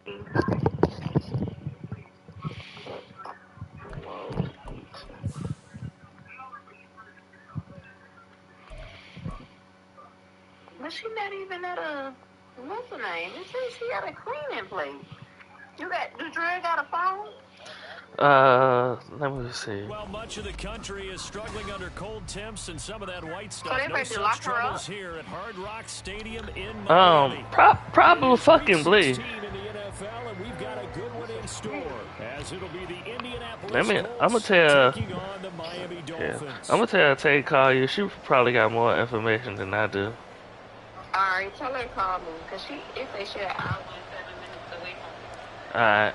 But she not even at a, what's her name? It says she got a cleaning place. Do Dre got a phone? Let me see. Well, much of the country is struggling under cold temps and some of that white stuff. No such troubles here at Hard Rock Stadium in Miami. Probably fucking Blee. I'm gonna tell Tay call you. She probably got more information than I do. Alright, tell her to call me, because it say she an hour and 7 minutes away from me. Alright.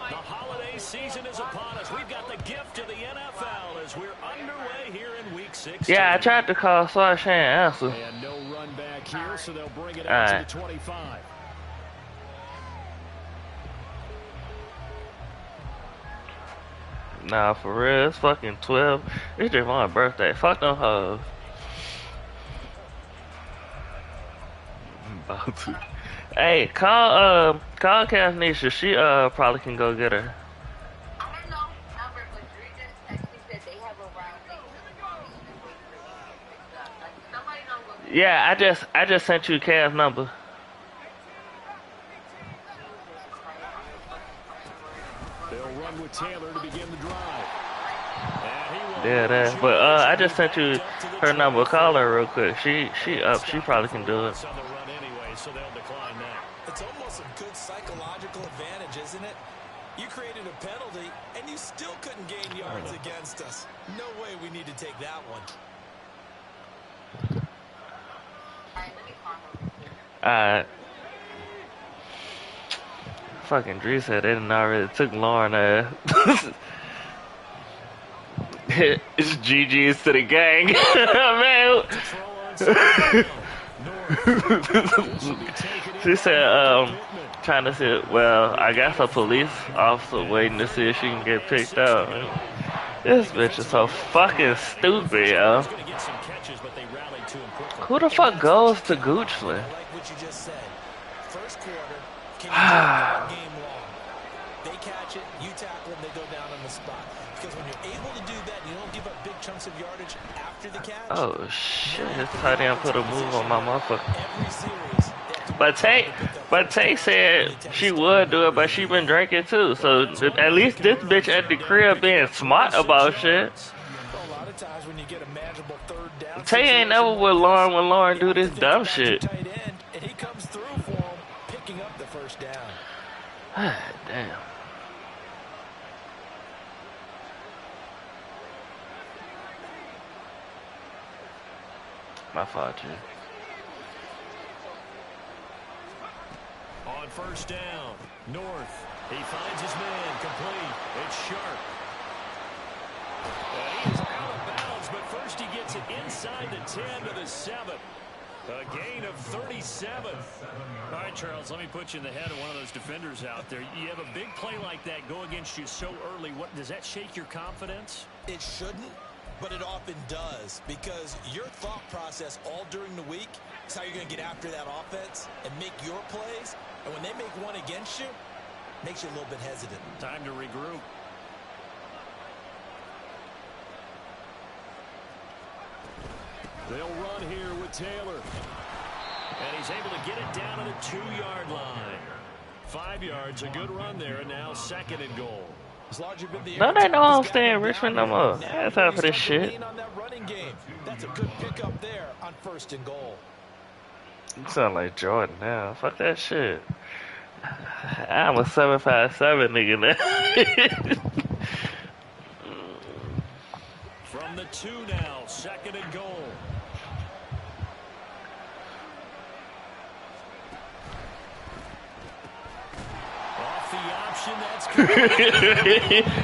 The holiday season is upon us. We've got the gift of the NFL as we're underway here in week 6. Yeah, I tried to call, so I can't answer. And no run back here, so they'll bring it out to the 25. Nah, for real, it's fucking 12. It's just my birthday. Fuck them hoes. I'm about to. Hey, call Kathnisha. She probably can go get her. I don't know number, but Dre just texted said they have a route. Somebody know what. Yeah, I just sent you Kav's number. They'll run with Taylor to begin the drive. Yeah, that. But I just sent you her number. Call her real quick. She up. She probably can do it. So they'll decline that. It's almost a good psychological advantage, isn't it? You created a penalty, and you still couldn't gain yards against us. No way we need to take that one. Fucking Dre said they didn't already took Lauren ass. It's GG's to the gang. Man. She said, trying to say, well, I guess a police officer waiting to see if she can get picked up. This bitch is so fucking stupid, yo. Who the fuck goes to Goochland? They catch it, you tackle them, they go down on the spot. Because when you're able to do that, you don't give up big chunks of yardage after the catch. Oh shit, this tight end put a move on my motherfucker. But Tay said she would do it, but she been drinking too. So at least this bitch at the crib being smart about shit. Tay ain't never with Lauren when Lauren do this dumb shit. And he comes through for him, picking up the first down. Damn. My fault, too. On first down, North. He finds his man, complete. It's Sharp. And he's out of bounds, but first he gets it inside the 10 to the 7. A gain of 37. All right, Charles, let me put you in the head of one of those defenders out there. You have a big play like that go against you so early. What does that shake your confidence? It shouldn't, but it often does, because your thought process all during the week is how you're going to get after that offense and make your plays. And when they make one against you, it makes you a little bit hesitant. Time to regroup. They'll run here with Taylor. And he's able to get it down to the 2-yard line. 5 yards, a good run there, and now 2nd and goal. No, they know I'm staying in Richmond no more. I have time for this shit. That's a good pickup there on 1st and goal. You sound like Jordan now. Fuck that shit. I'm a 757 nigga now. From the 2 now, 2nd and goal. Off the option, that's good.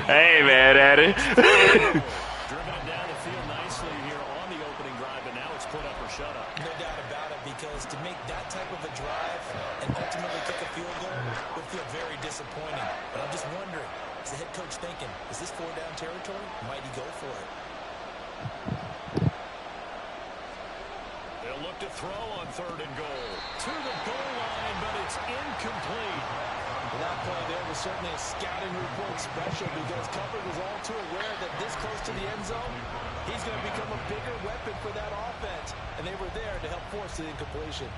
I ain't mad at it. Driven it down the field nicely here on the opening drive, but now it's put up or shut up. No doubt about it, because to make that type of a drive and ultimately kick a field goal would feel very disappointing. But I'm just wondering, is the head coach thinking, is this 4-down territory? Might he go for it? They'll look to throw on 3rd and goal. To the goal line, but it's incomplete. Well, that play there was certainly a scouting report special because coverage was all too aware that this close to the end zone, he's going to become a bigger weapon for that offense. And they were there to help force the incompletion.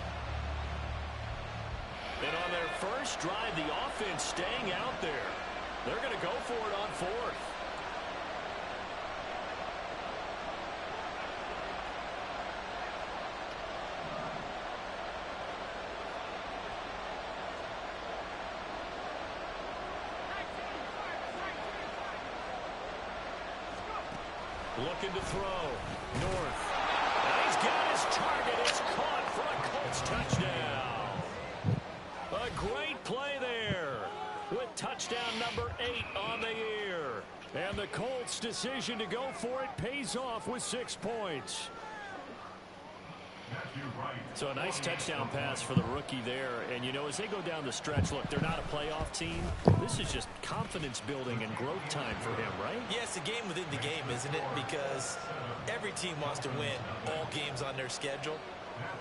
And on their first drive, the offense staying out there. They're going to go for it on fourth. Looking to throw. North. And he's got his target. It's caught for a Colts touchdown. A great play there with touchdown number 8 on the year. And the Colts' decision to go for it pays off with 6 points. So a nice touchdown pass for the rookie there. And, you know, as they go down the stretch, look, they're not a playoff team. This is just confidence building and growth time for him, right? Yeah, it's a game within the game, isn't it? Because every team wants to win all games on their schedule.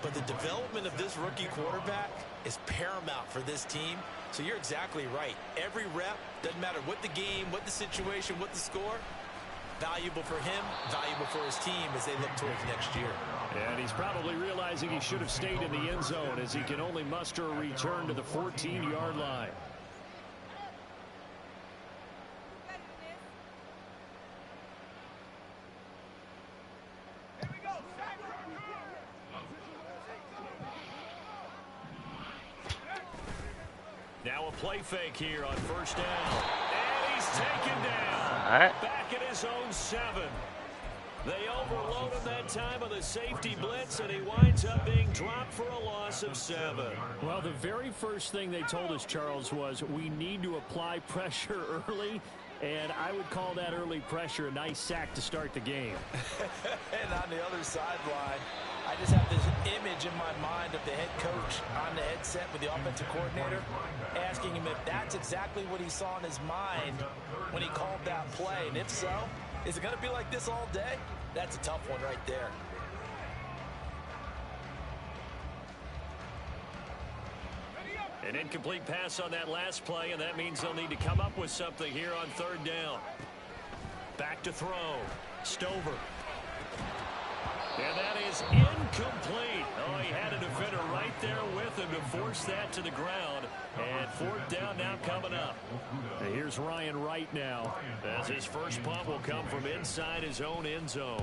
But the development of this rookie quarterback is paramount for this team. So you're exactly right. Every rep, doesn't matter what the game, what the situation, what the score, valuable for him, valuable for his team as they look towards next year. And he's probably realizing he should have stayed in the end zone as he can only muster a return to the 14-yard line. Now a play fake here on first down. And he's taken down. All right. Back at his own 7. They overload him that time on the safety blitz, and he winds up being dropped for a loss of 7. Well, the very first thing they told us, Charles, was we need to apply pressure early, and I would call that early pressure a nice sack to start the game. And on the other sideline, I just have this image in my mind of the head coach on the headset with the offensive coordinator asking him if that's exactly what he saw in his mind when he called that play. And if so, is it going to be like this all day? That's a tough one right there. An incomplete pass on that last play, and that means they'll need to come up with something here on third down. Back to throw. Stover. And that is incomplete. Oh, he had a defender right there with him to force that to the ground. And fourth down now coming up. And here's Ryan Wright now, as his first punt will come from inside his own end zone.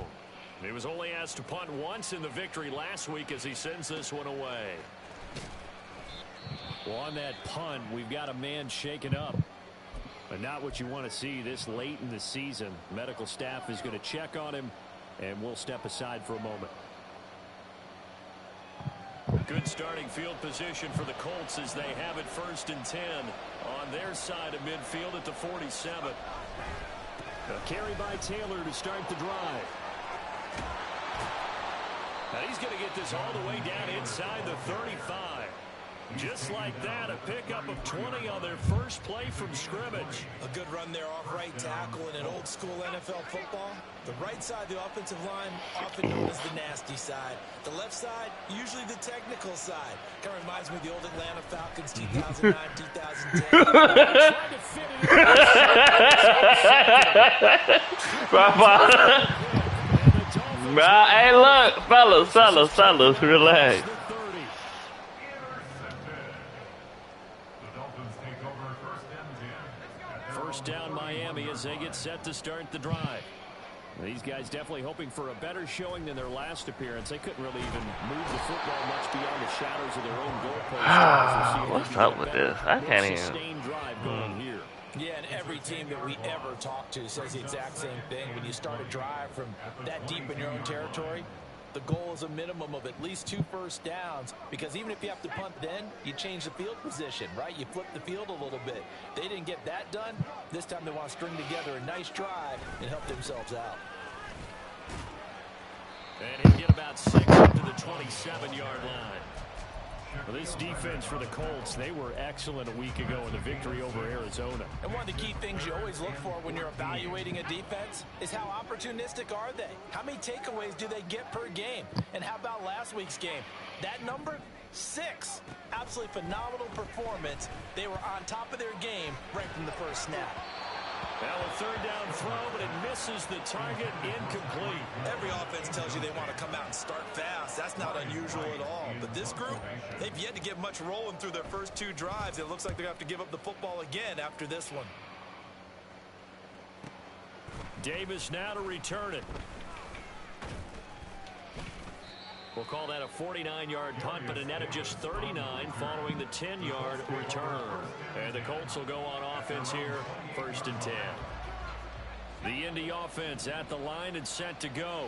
He was only asked to punt once in the victory last week as he sends this one away. Well, on that punt, we've got a man shaken up. But not what you want to see this late in the season. Medical staff is going to check on him, and we'll step aside for a moment. Good starting field position for the Colts as they have it 1st and 10 on their side of midfield at the 47. A carry by Taylor to start the drive. Now he's going to get this all the way down inside the 35. Just like that, a pickup of 20 on their first play from scrimmage. A good run there off right tackle in an old school NFL football. The right side of the offensive line, often known as the nasty side. The left side, usually the technical side. Kind of reminds me of the old Atlanta Falcons 2009, 2010. Hey, look, fellas, relax. First down Miami as they get set to start the drive. These guys definitely hoping for a better showing than their last appearance. They couldn't really even move the football much beyond the shadows of their own goalposts. What's up with this? I can't even. Sustained drive going here. Yeah, and every team that we ever talk to says the exact same thing. When you start a drive from that deep in your own territory, the goal is a minimum of at least 2 first downs, because even if you have to punt then, you change the field position, right? You flip the field a little bit. They didn't get that done. This time they want to string together a nice drive and help themselves out. And he'll get about 6 up to the 27-yard line. Well, this defense for the Colts, they were excellent a week ago in the victory over Arizona. And one of the key things you always look for when you're evaluating a defense is how opportunistic are they? How many takeaways do they get per game? And how about last week's game? That number, 6. Absolutely phenomenal performance. They were on top of their game right from the first snap. Now a third down throw, but it misses the target, incomplete. Every offense tells you they want to come out and start fast. That's not unusual at all. But this group, they've yet to get much rolling through their first 2 drives. It looks like they're going to have to give up the football again after this one. Davis now to return it. We'll call that a 49-yard punt, but a net of just 39 following the 10-yard return. And the Colts will go on offense here, 1st and 10. The Indy offense at the line and set to go.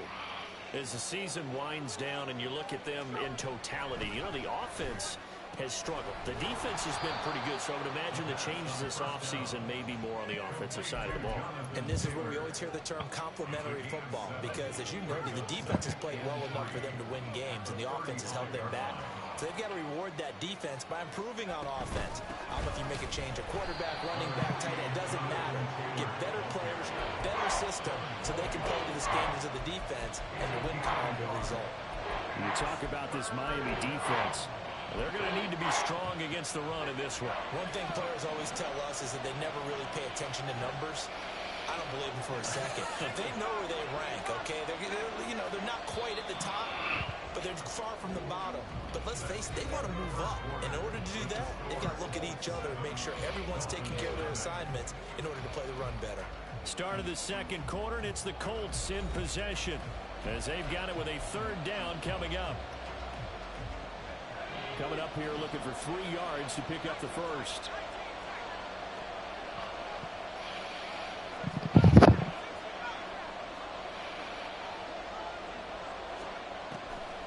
As the season winds down and you look at them in totality, you know, the offense has struggled. The defense has been pretty good, so I would imagine the changes this offseason may be more on the offensive side of the ball. And this is where we always hear the term complementary football, because as you noted, the defense has played well enough for them to win games, and the offense has held them back. So they've got to reward that defense by improving on offense. I don't know if you make a change, a quarterback, running back, tight end, it doesn't matter. Get better players, better system, so they can play to the standards of the defense, and the win column will result. When you talk about this Miami defense, they're going to need to be strong against the run in this one. One thing players always tell us is that they never really pay attention to numbers. I don't believe them for a second. They know where they rank, okay? They're not quite at the top, but they're far from the bottom. But let's face it, they want to move up. In order to do that, they've got to look at each other and make sure everyone's taking care of their assignments in order to play the run better. Start of the second quarter, and it's the Colts in possession as they've got it with a 3rd down coming up. Coming up here looking for 3 yards to pick up the first.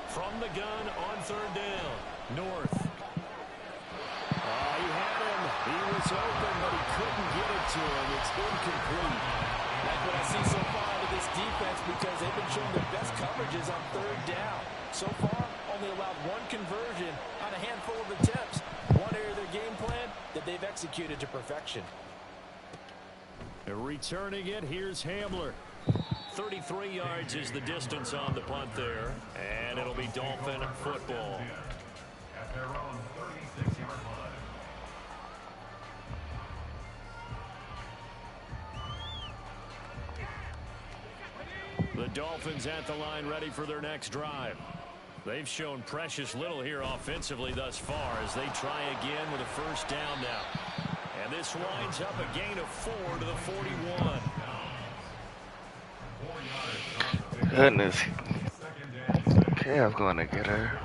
From the gun on 3rd down. North. He had him. He was open, but he couldn't get it to him. It's incomplete. Like what I see so far out of this defense, because they've been showing their best coverages on 3rd down. So far, only allowed 1 conversion on a handful of attempts. One area of their game plan that they've executed to perfection. Returning it, here's Hamler. 33 yards is the distance on the punt there, and it'll be Dolphin football. The Dolphins at the line ready for their next drive. They've shown precious little here offensively thus far as they try again with a 1st down now. And this winds up a gain of 4 to the 41. Goodness. Okay, I'm going to get her.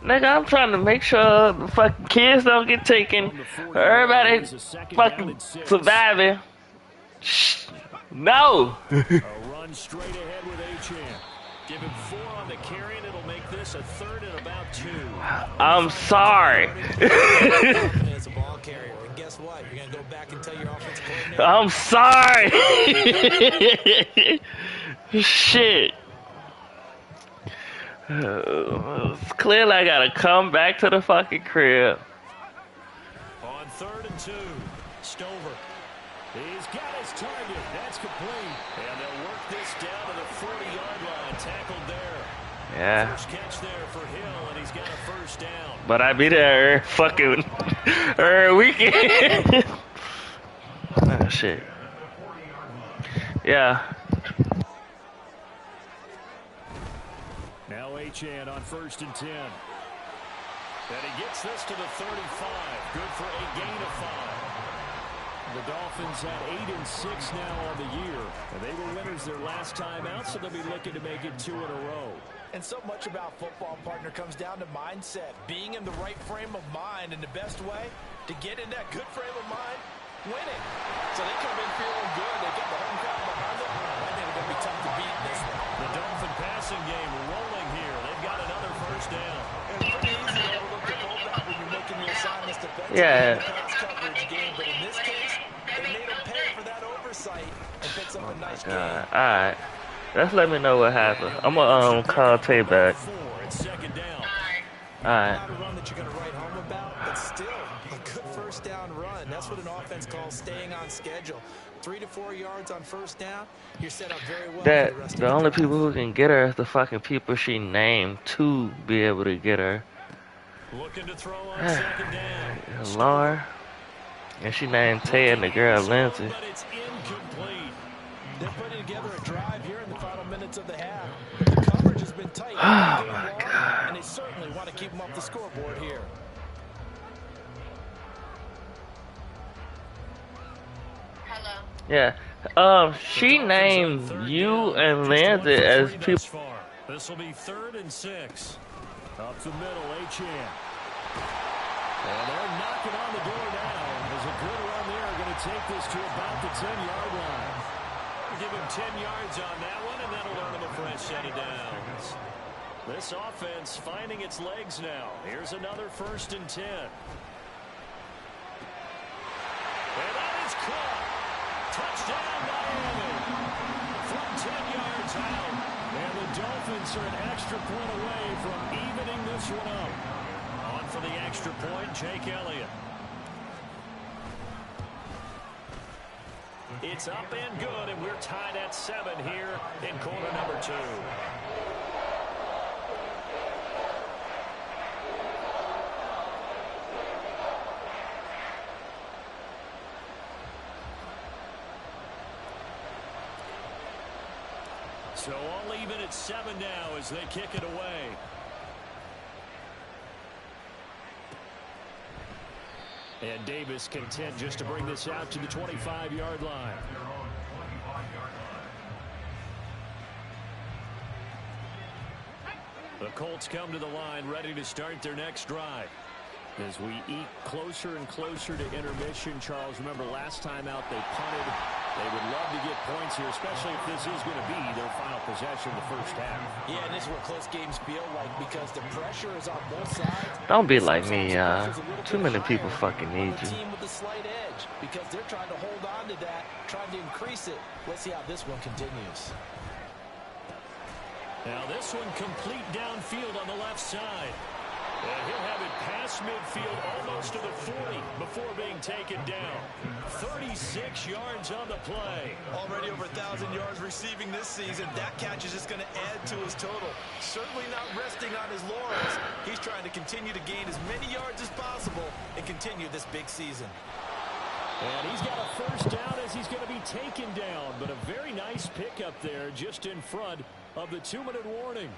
Nigga, I'm trying to make sure the fucking kids don't get taken. Everybody fucking surviving. Shh. No. A run straight ahead with Achane. Give him 4 on the carry, and it'll make this a 3rd and about 2. I'm sorry. As a ball carrier, and guess what? You're going to go back and tell your offensive coordinator. I'm sorry. Shit. Clearly, I gotta come back to the fucking crib. On 3rd and 2, Stover. He's got his target. That's complete. And they'll work this down to the 40-yard line. Tackled there. Yeah. First catch there for Hill, and he's got a 1st down. But I be there fucking weekend. Oh, shit. Yeah. Now Achane on 1st and 10. And he gets this to the 35. Good for a gain of 5. The Dolphins had 8 and 6 now on the year. And they were winners their last time out, so they'll be looking to make it 2 in a row. And so much about football, partner, comes down to mindset. Being in the right frame of mind, and the best way to get in that good frame of mind, winning. So they come in feeling good. They get the home crowd behind them. I think it's going to be tough to beat in this one. The Dolphin passing game rolling here. They've got another 1st down. It's pretty easy to overlook the fullback when you're making your assignments defensively Yeah. in the pass coverage game. But in this case, they made him pay for that oversight and picks up a nice game. Alright. Let's let me know what happened. I'm gonna call Tay back. 4 at 2nd down. All right. Not a run that you're going to write home about, but still a good first down run. That's what an offense calls staying on schedule. 3 to 4 yards on first down, you're set up very well for the rest of The the only drive. people who can get her is the fucking people she named to be able to get her. Looking to throw on second down. Lauren. And she named Ted and the girl Lindsay. But it's incomplete. They're putting together a drive here in the final minutes of the half. But the coverage has been tight all game long, and they certainly want to keep them off the scoreboard here. Hello. Yeah. She named you and Lindsay as people. This will be 3rd and 6. Up the middle, Achane. And they're knocking on the door now. There's a good run there. Going to take this to about the 10-yard line. Give him 10 yards on that one, and that'll earn him a fresh set of downs. This offense finding its legs now. Here's another 1st and 10. And that is caught. Touchdown, Miami. From 10 yards out. And the Dolphins are an extra point away from evening this one up. On for the extra point, Jake Elliott. It's up and good, and we're tied at 7 here in quarter number 2. So all even at 7 now as they kick it away. And Davis content just to bring this out to the 25-yard line. The Colts come to the line ready to start their next drive. As we eat closer and closer to intermission, Charles, remember last time out they punted. They would love to get points here, especially if this is going to be their final possession of the first half. Yeah, and this is what close games feel like because the pressure is on both sides. Don't be like me, too many people fucking need you. Team with a slight edge because they're trying to hold on to that, trying to increase it. Let's see how this one continues. Now this one complete downfield on the left side. And he'll have it past midfield almost to the 40 before being taken down. 36 yards on the play. Already over 1,000 yards receiving this season. That catch is just going to add to his total. Certainly not resting on his laurels. He's trying to continue to gain as many yards as possible and continue this big season. And he's got a first down as he's going to be taken down. But a very nice pickup there just in front of the 2-minute warning.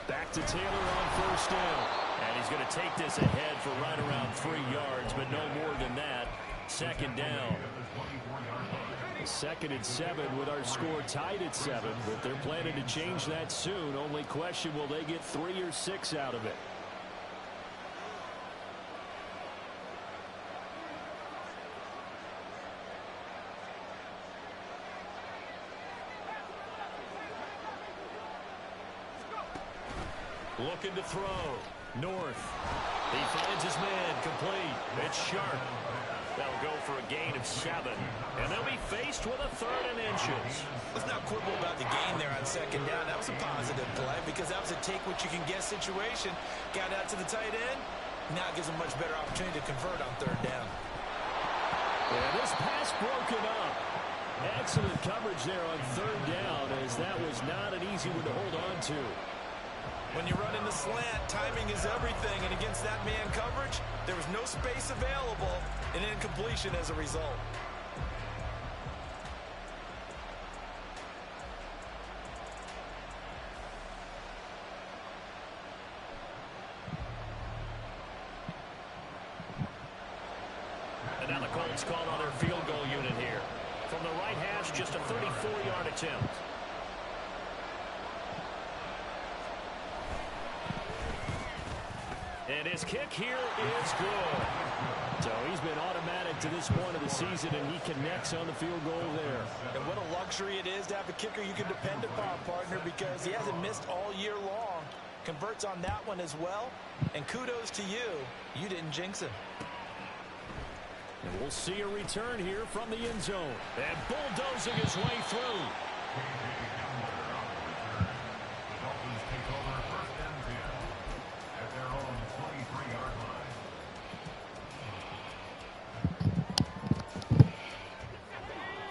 Back to Taylor on first down. And he's going to take this ahead for right around 3 yards, but no more than that. Second down. 2nd and 7 with our score tied at 7, but they're planning to change that soon. Only question, will they get 3 or 6 out of it? Looking to throw. North. He finds his man. Complete. It's Sharp. That'll go for a gain of 7. And they'll be faced with a 3rd and inches. Let's not quibble about the gain there on second down. That was a positive play because that was a take-what-you-can-get situation. Got out to the tight end. Now it gives him much better opportunity to convert on 3rd down. And this pass broken up. Excellent coverage there on 3rd down as that was not an easy one to hold on to. When you run in the slant, timing is everything, and against that man coverage, there was no space available, and incompletion as a result. And now the Colts called on their field goal unit here. From the right hash, just a 34-yard attempt. And his kick here is good. So he's been automatic to this point of the season, and he connects on the field goal there. And what a luxury it is to have a kicker you can depend upon, partner, because he hasn't missed all year long. converts on that one as well. And kudos to you. You didn't jinx him. And we'll see a return here from the end zone. And bulldozing his way through.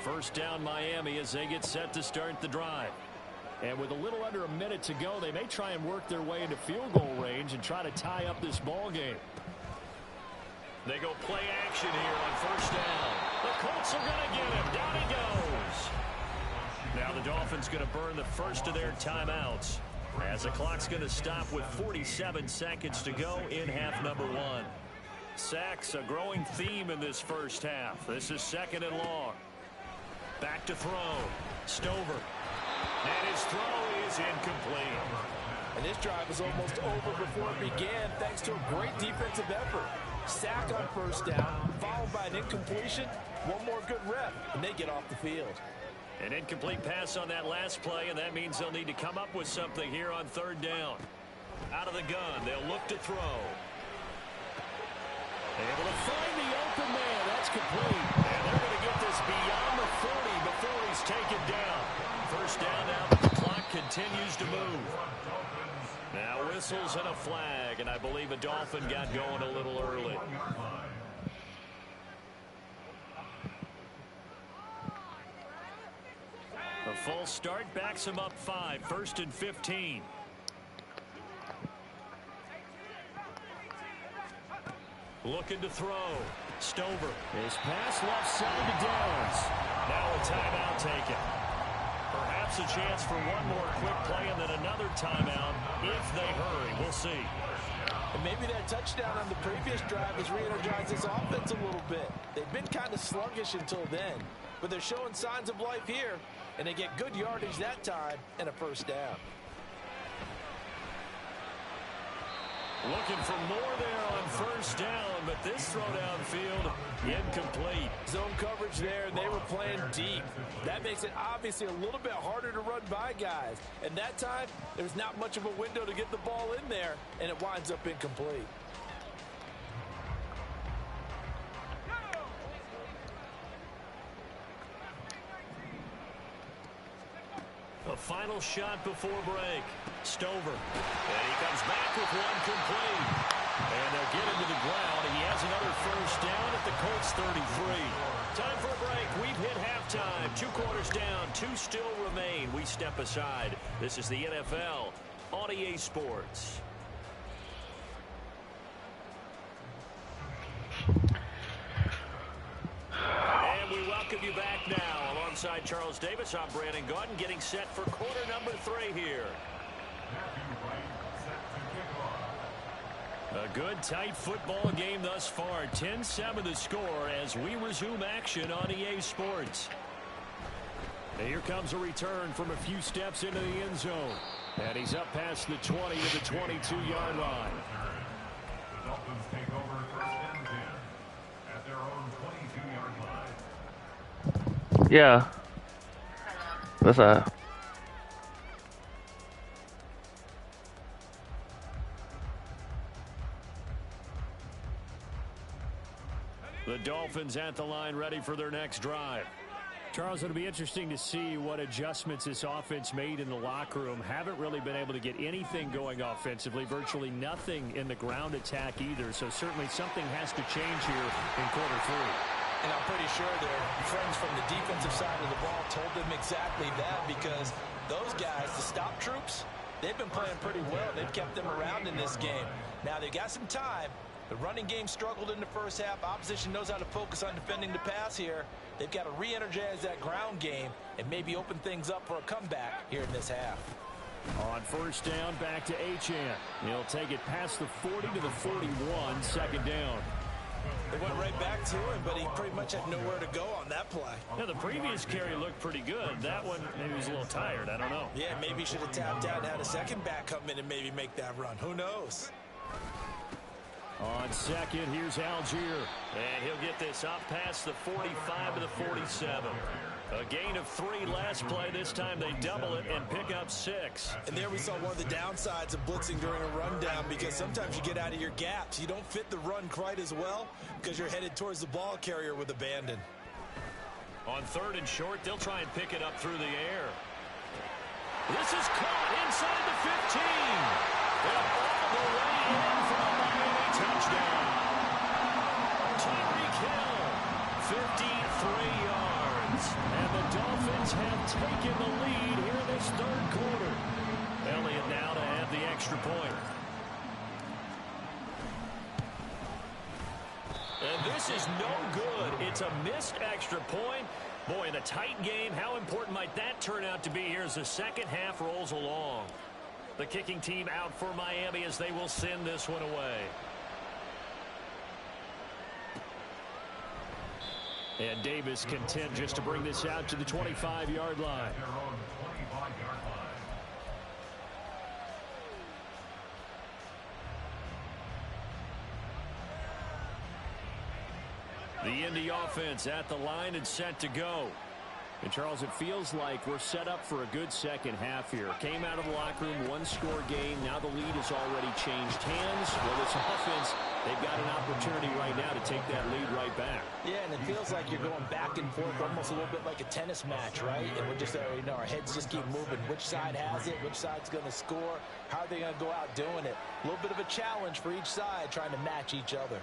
First down Miami as they get set to start the drive. And with a little under a minute to go, they may try and work their way into field goal range and try to tie up this ball game. They go play action here on first down. The Colts are going to get him. Down he goes. Now the Dolphins going to burn the first of their timeouts as the clock's going to stop with 47 seconds to go in half number one. Sacks, a growing theme in this first half. This is second and long. Back to throw. Stover. And his throw is incomplete. And this drive is almost over before it began thanks to a great defensive effort. Sack on first down, followed by an incompletion. One more good rep, and they get off the field. An incomplete pass on that last play, and that means they'll need to come up with something here on third down. Out of the gun, they'll look to throw. Able to find the open man. That's complete. And they're going to get this beyond the 40 before he's taken down. First down now, but the clock continues to move. Now whistles and a flag, and I believe a Dolphin got going a little early. A false start backs him up 5, first and 15. Looking to throw. Stover. His pass left side to Downs. Now a timeout taken. Perhaps a chance for one more quick play and then another timeout if they hurry. We'll see. And maybe that touchdown on the previous drive has re-energized this offense a little bit. They've been kind of sluggish until then, but they're showing signs of life here, and they get good yardage that time and a first down. Looking for more there on first down, but this throw downfield incomplete. Zone coverage there, and they were playing deep. That makes it obviously a little bit harder to run by guys. And that time, there's not much of a window to get the ball in there, and it winds up incomplete. A final shot before break. Stover. And he comes back with one complete. And they'll get him to the ground. He has another first down at the Colts 33. Time for a break. We've hit halftime. 2 quarters down. 2 still remain. We step aside. This is the NFL on EA Sports. And we welcome you back now. Alongside Charles Davis, I'm Brandon Gaudin, getting set for quarter number 3 here. A good, tight football game thus far. 10-7 the score as we resume action on EA Sports. And here comes a return from a few steps into the end zone. And he's up past the 20 to the 22-yard line. The Dolphins take over first and 10 at their own 22-yard line. Yeah. What's up? The Dolphins at the line, ready for their next drive. Charles, it'll be interesting to see what adjustments this offense made in the locker room. Haven't really been able to get anything going offensively, virtually nothing in the ground attack either. So certainly something has to change here in quarter 3. And I'm pretty sure their friends from the defensive side of the ball told them exactly that, because those guys, the stop troops, they've been playing pretty well. They've kept them around in this game. Now they've got some time. The running game struggled in the first half. Opposition knows how to focus on defending the pass here. They've got to re-energize that ground game and maybe open things up for a comeback here in this half. On first down, back to Achane. He'll take it past the 40 to the 41, second down. They went right back to him, but he pretty much had nowhere to go on that play. Yeah, the previous carry looked pretty good. That one, maybe he was a little tired. I don't know. Yeah, maybe he should have tapped out and had a second back come in and maybe make that run. Who knows? On second, here's Algier. And he'll get this up past the 45 to the 47. A gain of 3 last play. This time they double it and pick up 6. And there we saw one of the downsides of blitzing during a rundown, because sometimes you get out of your gaps. You don't fit the run quite as well because you're headed towards the ball carrier with abandon. On 3rd and short, they'll try and pick it up through the air. This is caught inside the 15. And all the way in for a Miami touchdown. Tyreek Hill, 53 yards. And the Dolphins have taken the lead here in this 3rd quarter. Elliott now to have the extra point. And this is no good. It's a missed extra point. Boy, in a tight game, how important might that turn out to be here as the second half rolls along? The kicking team out for Miami as they will send this one away. And Davis content just to bring this out to the 25-yard line. The Indy offense at the line and set to go. And, Charles, it feels like we're set up for a good second half here. Came out of the locker room, 1-score game. Now the lead has already changed hands. Well, this offense, they've got an opportunity right now to take that lead right back. Yeah, and it feels like you're going back and forth almost a little bit like a tennis match, right? And we're just, our heads just keep moving. Which side has it? Which side's going to score? How are they going to go out doing it? A little bit of a challenge for each side, trying to match each other.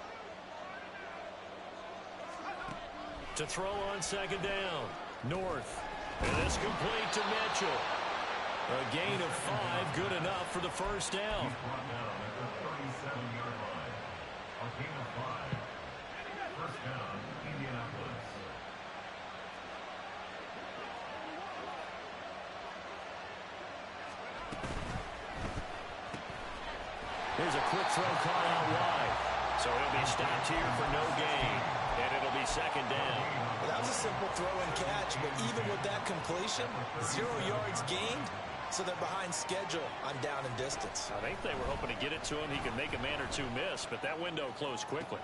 To throw on second down. North. And it's complete to Mitchell. A gain of 5, good enough for the first down. Here's a quick throw caught out wide. So he'll be stopped here for no gain. And it'll be second down. Well, that was a simple throw and catch, but even with that completion, 0 yards gained, so they're behind schedule on down and distance. I think they were hoping to get it to him. He could make a man or two miss, but that window closed quickly.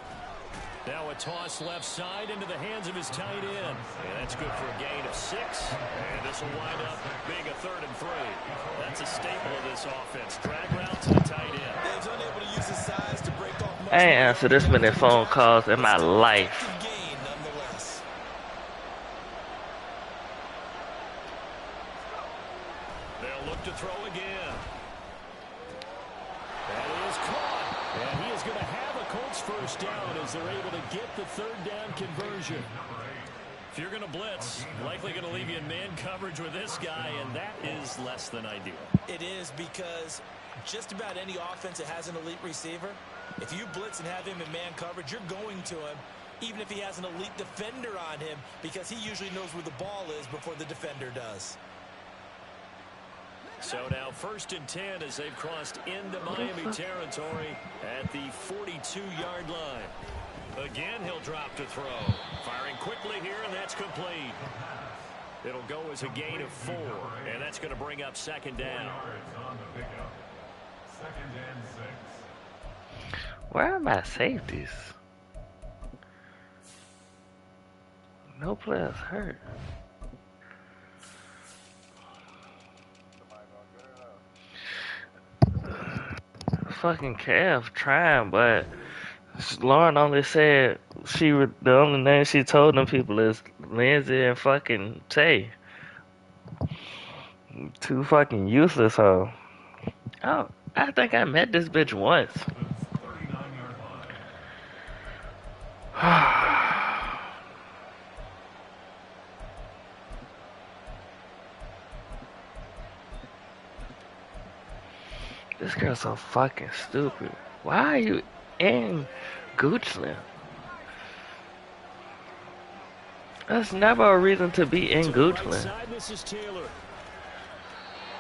Now a toss left side into the hands of his tight end. And that's good for a gain of 6. And this will wind up being a 3rd and 3. That's a staple of this offense. Drag route to the tight end. Dave's unable to use his size to break off. I ain't answered this many phone calls in my life. Gain, nonetheless. They'll look to throw again. That is caught. And he is going to have a Colts first down as they're able to get the 3rd down conversion. If you're going to blitz, likely going to leave you in man coverage with this guy, and that is less than ideal. It is, because just about any offense that has an elite receiver, if you blitz and have him in man coverage, you're going to him, even if he has an elite defender on him, because he usually knows where the ball is before the defender does. So now 1st and 10 as they've crossed into Miami territory at the 42-yard line. Again, he'll drop to throw. Firing quickly here, and that's complete. It'll go as a gain of 4, and that's going to bring up second down. Where are my safeties? No players hurt. Fucking Kev trying, but Lauren only said the only name she told them people is Lindsay and fucking Tay. Too fucking useless, huh? Oh, I think I met this bitch once. This girl's so fucking stupid. Why are you in Goochland? That's never a reason to be in Goochland. Right, this is Taylor.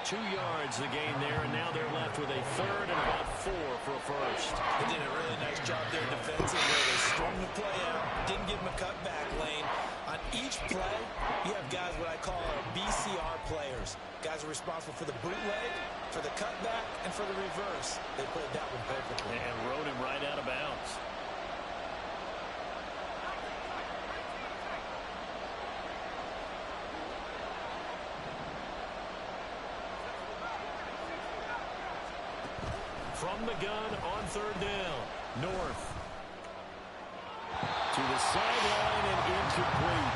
2 yards the gain there, and now they're left with a 3rd and about 4 for a first. They did a really nice job there defensively. They strung the play out, didn't give him a cutback lane. On Each play, you have guys what I call BCR players. Guys are responsible for the bootleg, for the cutback, and for the reverse. They played that one perfectly. And rode him right out of bounds. From the gun on third down. North. To the sideline and incomplete.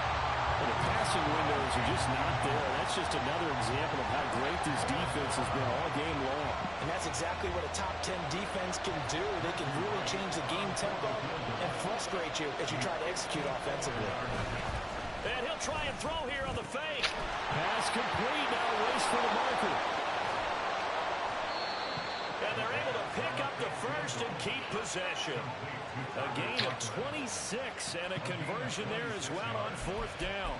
Well, the passing windows are just not there. That's just another example of how great this defense has been all game long. And that's exactly what a top 10 defense can do. They can really change the game tempo and frustrate you as you try to execute offensively. And he'll try and throw here on the fake. Pass complete. Now race for the marker. And they're able to pick up the first and keep possession. A gain of 26 and a conversion there as well on fourth down.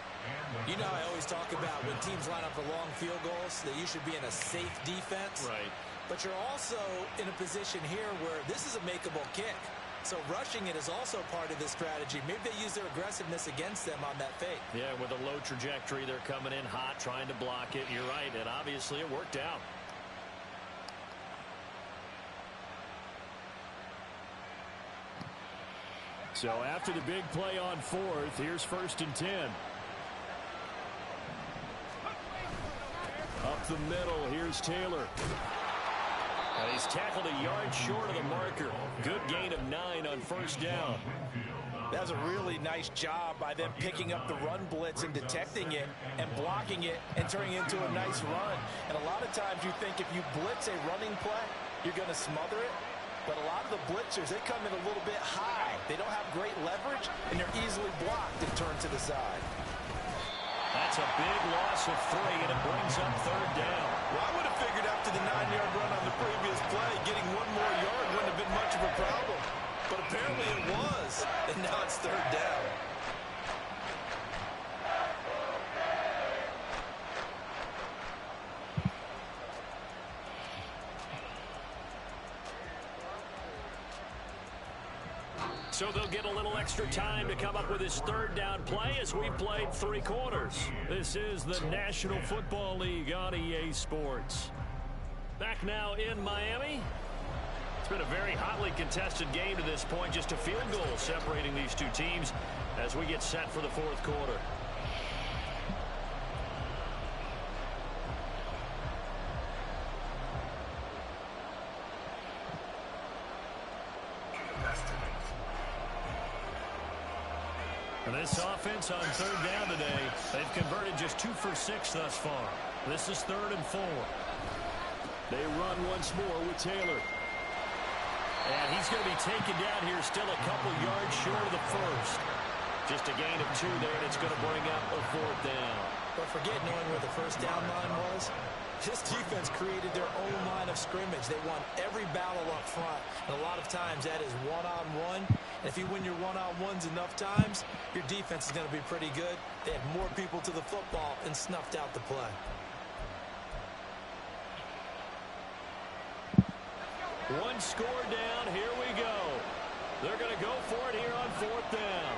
You know, I always talk about when teams line up for long field goals that you should be in a safe defense. Right. But you're also in a position here where this is a makeable kick. So rushing it is also part of this strategy. Maybe they use their aggressiveness against them on that fake. Yeah, with a low trajectory, they're coming in hot, trying to block it. You're right, and obviously it worked out. So after the big play on fourth, here's first and 10. Up the middle, here's Taylor. And he's tackled a yard short of the marker. Good gain of 9 on first down. That was a really nice job by them picking up the run blitz and detecting it and blocking it and turning it into a nice run. And a lot of times you think if you blitz a running play, you're going to smother it. But a lot of the blitzers, they come in a little bit high. They don't have great leverage, and they're easily blocked and turned to the side. That's a big loss of 3, and it brings up third down. Well, I would have figured after the 9-yard run on the previous play, getting one more yard wouldn't have been much of a problem. But apparently it was, and now it's third down. So they'll get a little extra time to come up with his third down play as we've played 3 quarters. This is the National Football League on EA Sports. Back now in Miami. It's been a very hotly contested game to this point. Just a field goal separating these two teams as we get set for the fourth quarter. This offense on third down today, they've converted just 2 for 6 thus far. This is 3rd and 4. They run once more with Taylor. And he's going to be taken down here still a couple yards short of the first. Just a gain of 2 there, and it's going to bring up a 4th down. But forget knowing where the first down line was. This defense created their own line of scrimmage. They won every battle up front. And a lot of times that is one-on-one. And if you win your one-on-ones enough times, your defense is going to be pretty good. They had more people to the football and snuffed out the play. One score down. Here we go. They're going to go for it here on 4th down.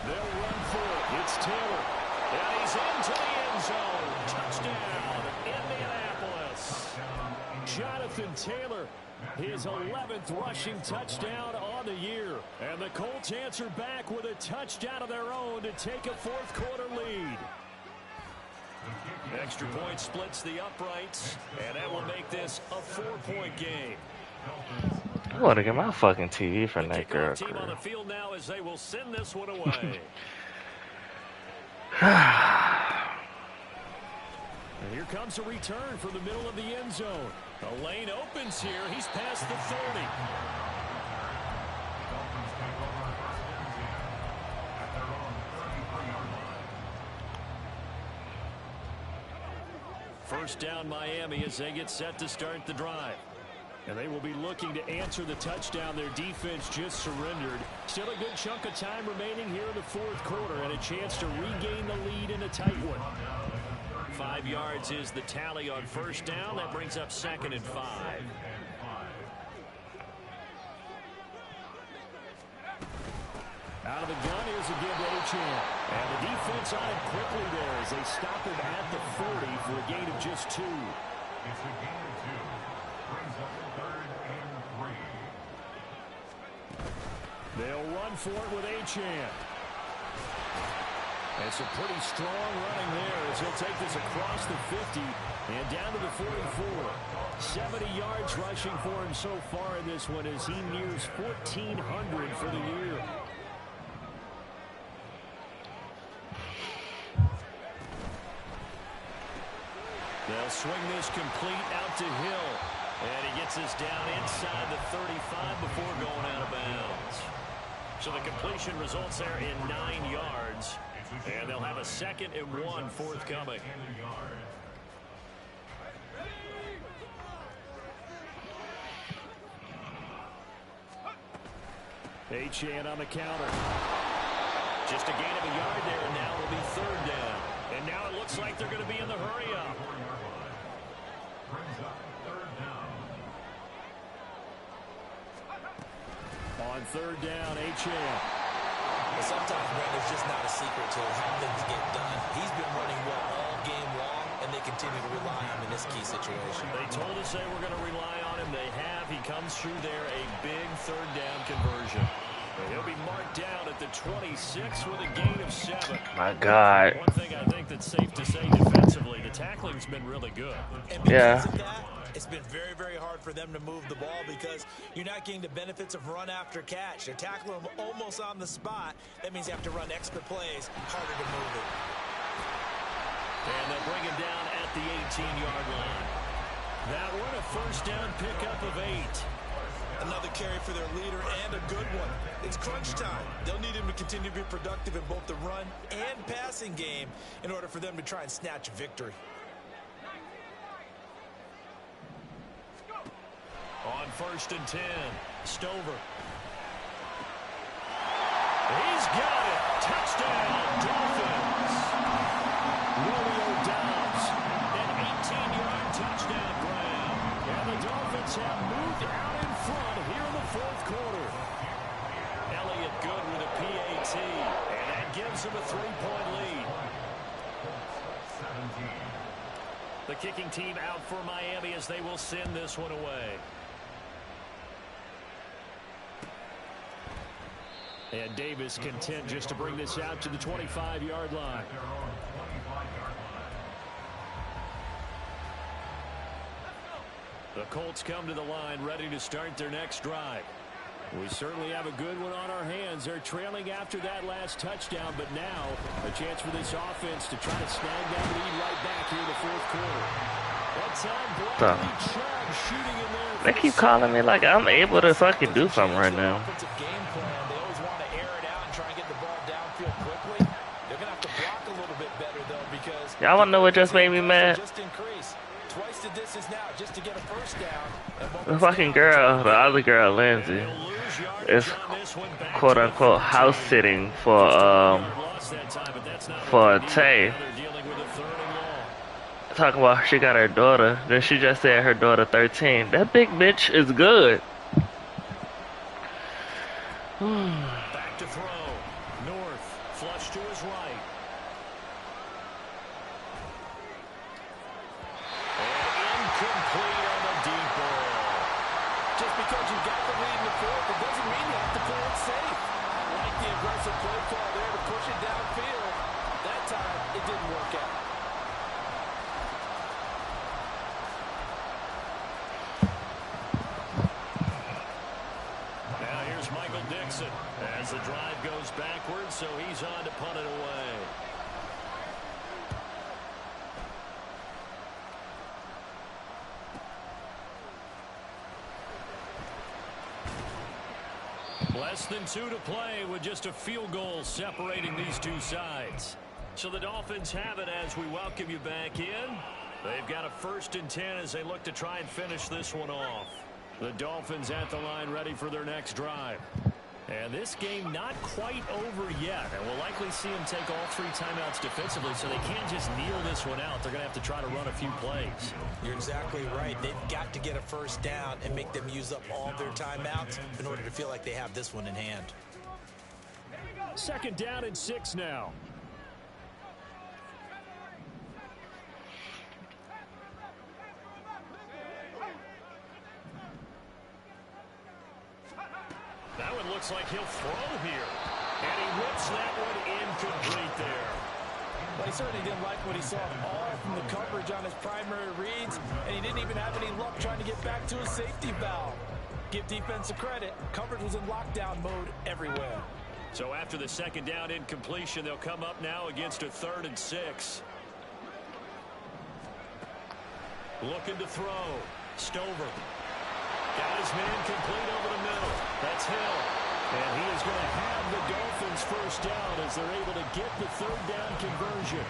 They'll run for it. It's Taylor. And he's into the end zone. Touchdown, Indianapolis. Jonathan Taylor, his 11th rushing touchdown on the year. And the Colts answer back with a touchdown of their own to take a fourth quarter lead. Extra point splits the uprights, and that will make this a 4-point game. I want to get my fucking TV from that girl. Team on the field now as they will send this one away. And here comes a return from the middle of the end zone. The lane opens here. He's past the 30. First down Miami as they get set to start the drive. And they will be looking to answer the touchdown their defense just surrendered. Still a good chunk of time remaining here in the fourth quarter and a chance to regain the lead in a tight one. 5 yards is the tally on first down. That brings up 2nd and 5. Out of the to Achane. And the defense on it quickly there as they stop him at the 40 for a gain of just 2. It's a gain of 2. Brings up 3rd and 3. They'll run for it with Achane. And some pretty strong running there as he'll take this across the 50 and down to the 44. 70 yards rushing for him so far in this one as he nears 1,400 for the year. They'll swing this complete out to Hill. And he gets this down inside the 35 before going out of bounds. So the completion results there in 9 yards. And they'll have a 2nd and 1 forthcoming. Achane on the counter. Just a gain of a yard there, and now it'll be 3rd down. And now it looks like they're going to be in the hurry-up. On 3rd down, Achane. Sometimes, Brent, it's just not a secret to how things get done. He's been running well all game long, and they continue to rely on him in this key situation. They told us they were going to rely on him. They have. He comes through there, a big 3rd down conversion. He'll be marked down at the 26 with a gain of 7. My God. One thing I think that's safe to say defensively, the tackling's been really good. And because of that, it's been very, very hard for them to move the ball because you're not getting the benefits of run after catch. They're tackling them almost on the spot. That means you have to run extra plays, harder to move it. And they'll bring him down at the 18-yard line. That one, a 1st down pickup of 8. Another carry for their leader and a good one. It's crunch time. They'll need him to continue to be productive in both the run and passing game in order for them to try and snatch a victory. On 1st and 10, Stover. He's got it. Touchdown, Dolphins. Romeo Dobbs, an 18-yard touchdown grab. And the Dolphins have moved out in front here in the 4th quarter. Elliott good with a PAT, and that gives him a 3-point lead. The kicking team out for Miami as they will send this one away. And Davis content just to bring this out to the 25-yard line. The Colts come to the line ready to start their next drive. We certainly have a good one on our hands. They're trailing after that last touchdown, but now a chance for this offense to try to snag that lead right back here in the 4th quarter. That's Bradley Chubb shooting in there. They keep calling me like I'm able to fucking do something right now. Y'all wanna know what just made me mad? The fucking girl, the other girl, Lindsay, is quote unquote house sitting for Tay. Talk about she got her daughter, then she just said her daughter 13. That big bitch is good. Back to throw. North, flush to his right. Incomplete on the deep ball. Just because you got the lead in the 4th, it doesn't mean you have to play it safe. I like the aggressive play call there to push it downfield. That time, it didn't work out. Now here's Michael Dixon as the drive goes backwards, so he's on to punt it away. Less than 2 to play with just a field goal separating these two sides. So the Dolphins have it as we welcome you back in. They've got a 1st and 10 as they look to try and finish this one off. The Dolphins at the line ready for their next drive. And this game not quite over yet. And we'll likely see them take all 3 timeouts defensively, so they can't just kneel this one out. They're going to have to try to run a few plays. You're exactly right. They've got to get a 1st down and make them use up all their timeouts in order to feel like they have this one in hand. Second down and 6 now. That one looks like he'll throw here. And he whips that one incomplete there. Well, he certainly didn't like what he saw all from the coverage on his primary reads, and he didn't even have any luck trying to get back to his safety valve. Give defense a credit. Coverage was in lockdown mode everywhere. So after the second down incompletion, they'll come up now against a 3rd and 6. Looking to throw. Stover. Got his man complete over the middle. That's Hill. And he is going to have the Dolphins first down as they're able to get the 3rd down conversion.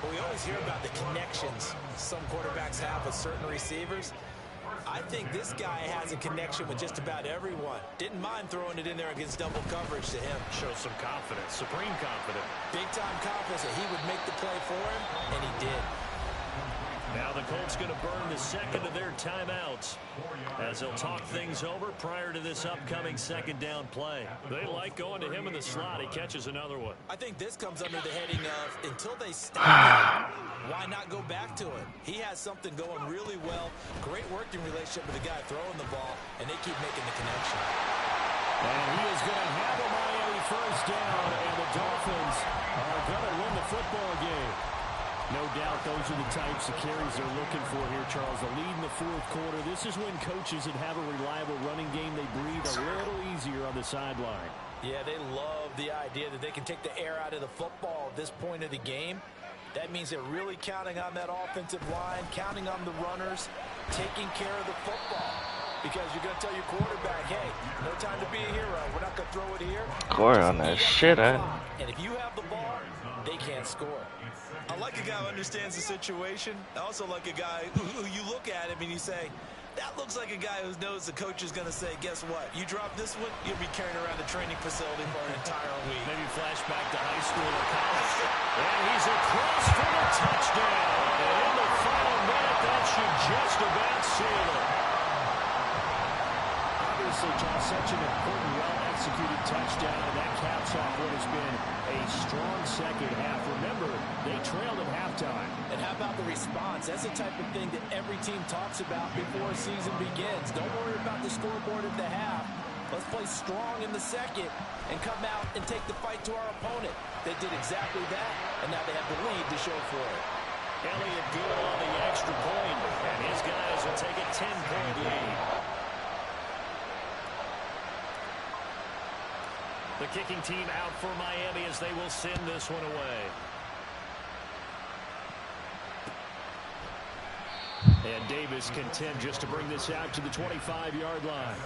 Well, we always hear about the connections some quarterbacks have with certain receivers. I think this guy has a connection with just about everyone. Didn't mind throwing it in there against double coverage to him. Shows some confidence, supreme confidence. Big-time confidence that he would make the play for him, and he did. Now the Colts going to burn the second of their timeouts as they'll talk things over prior to this upcoming second down play. They like going to him in the slot. He catches another one. I think this comes under the heading of until they stop him, why not go back to it? He has something going really well. Great working relationship with the guy throwing the ball, and they keep making the connection. And he is going to have a Miami first down, and the Dolphins are going to win the football game. No doubt those are the types of carries they're looking for here, Charles. The lead in the 4th quarter. This is when coaches that have a reliable running game, they breathe a little easier on the sideline. Yeah, they love the idea that they can take the air out of the football at this point of the game. That means they're really counting on that offensive line, counting on the runners, taking care of the football. Because you're going to tell your quarterback, hey, no time to be a hero. We're not going to throw it here. Score on that shit, And if you have the ball, they can't score. I like a guy who understands the situation. I also like a guy who you look at him and you say, that looks like a guy who knows the coach is going to say, guess what? You drop this one, you'll be carrying around the training facility for an entire week. Maybe flashback to high school or college. And he's across for the touchdown. And in the final minute, that should just about seal it. Obviously, John, such an important, well-executed touchdown, and that caps off what has been a strong second half. Remember, they trailed at halftime. And how about the response? That's the type of thing that every team talks about before a season begins. Don't worry about the scoreboard at the half. Let's play strong in the second and come out and take the fight to our opponent. They did exactly that, and now they have the lead to show for it. Elliott good on the extra point, and his guys will take a 10-point lead. The kicking team out for Miami as they will send this one away. And Davis content just to bring this out to the 25-yard line.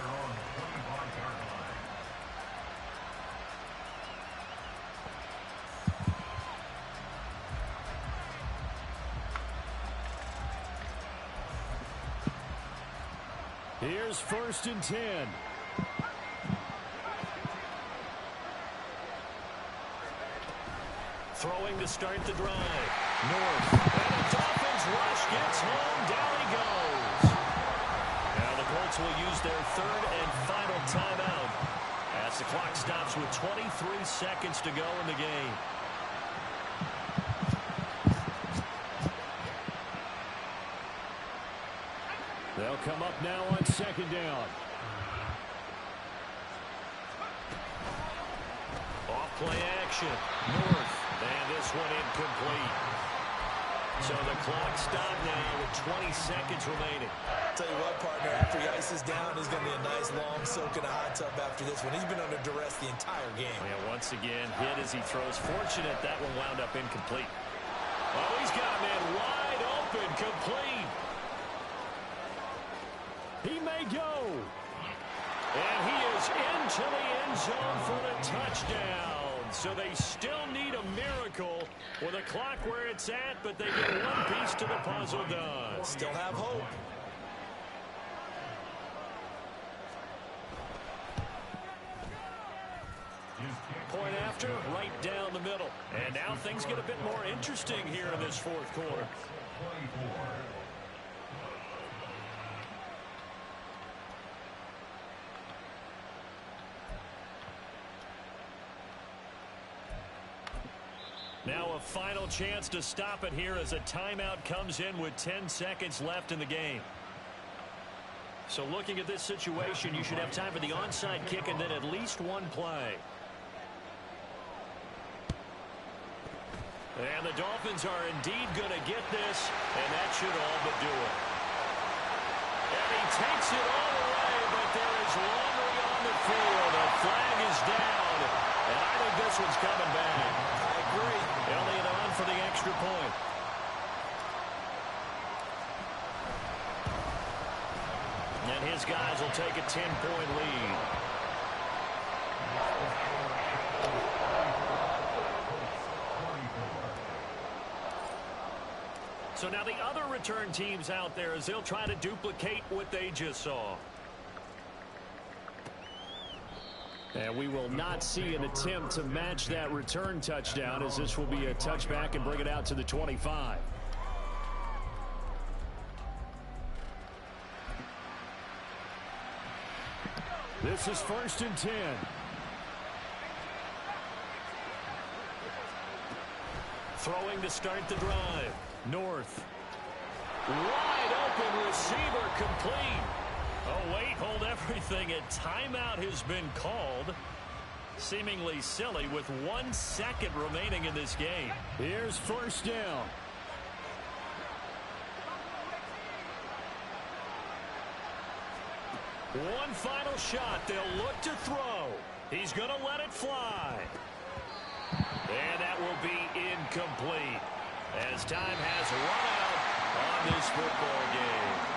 Here's 1st and 10. Throwing to start the drive. North. And the Dolphins rush gets home. Down he goes. Now the Colts will use their 3rd and final timeout as the clock stops with 23 seconds to go in the game. They'll come up now on 2nd down. Off play action. North. And this one incomplete. So the clock stopped now with 20 seconds remaining. Tell you what, partner, after he ices down, there's going to be a nice long soak in a hot tub after this one. He's been under duress the entire game. Yeah, once again, hit as he throws. Fortunate that one wound up incomplete. Oh, he's got a man wide open, complete. He may go. And he is into the end zone for the touchdown. So they still need a miracle with a clock where it's at, but they get one piece to the puzzle done. Still have hope. Point after, right down the middle. And now things get a bit more interesting here in this 4th quarter. Now a final chance to stop it here as a timeout comes in with 10 seconds left in the game. So looking at this situation, you should have time for the onside kick and then at least one play. And the Dolphins are indeed going to get this, and that should all but do it. And he takes it all away, but there is laundry on the field. A flag is down, and I think this one's coming back. I agree. Elliott on for the extra point. And his guys will take a 10-point lead. So now the other return teams out there as they'll try to duplicate what they just saw. And we will not see an attempt to match that return touchdown, as this will be a touchback and bring it out to the 25. This is 1st and 10. Throwing to start the drive. North. Wide open receiver complete. Oh, wait, hold everything. A timeout has been called. Seemingly silly with 1 second remaining in this game. Here's 1st down. One final shot. They'll look to throw. He's going to let it fly. And that will be incomplete as time has run out on this football game.